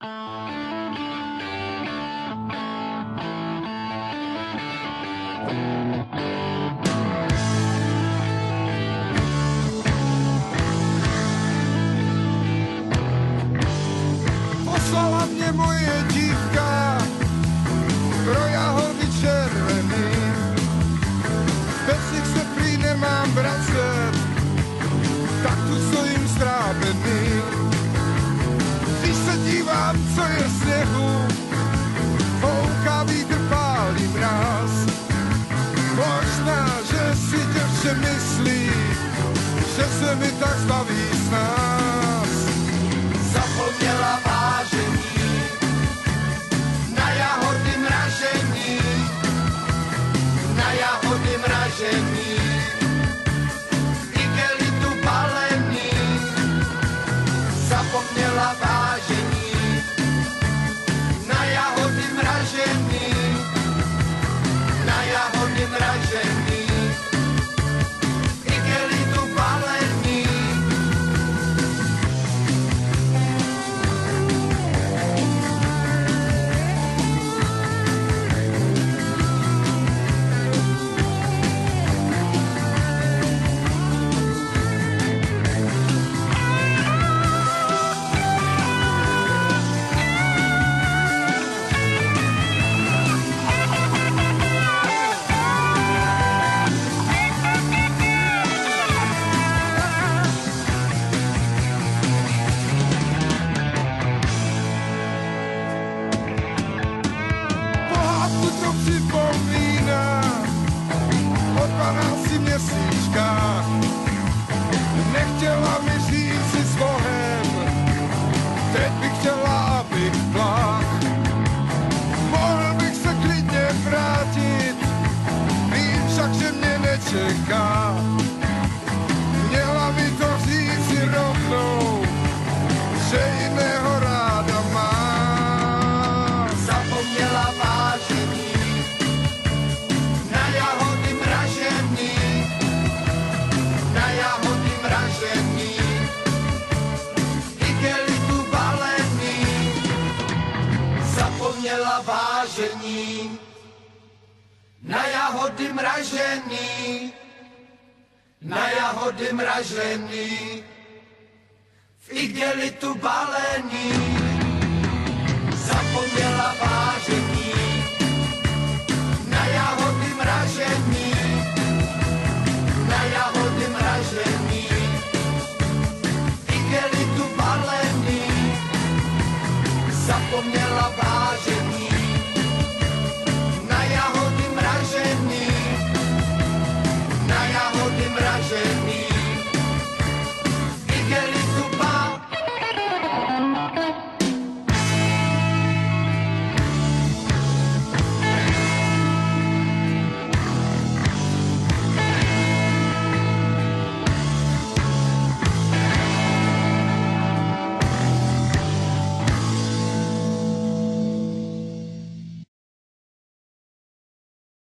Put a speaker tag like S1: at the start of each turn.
S1: Poslala mě moje dívka pro jahody červený. Bez nich se prý nemám vracet, tak tu stojím zdrábený. Když se dívám, co je sněhu, fouká vítr, pálí mráz. Možná, že si děvče myslí, že se mi tak zbaví z nás. Zapomněla vážení na jahody mražení, na jahody mražení, igelitu balení. Zapomněla vážení na jahody mražení, na jahody mražení, igelitu balení. Pohádku to připomíná o 12 měsíčkách. Nechtěla mi říci s Bohem, teď bych chtěla, abych plach. Mohl bych se klidně vrátit, vím však, že mě nečeká. Měla mi to říci rovnou, že jiného ráda má. Zapomněla vážení na jahody mražení, na jahody mražení, igelitu balení. Zapomněla vážení na jahody mražení, na jahody mražení, v igelitu balení. Zapomněla vážení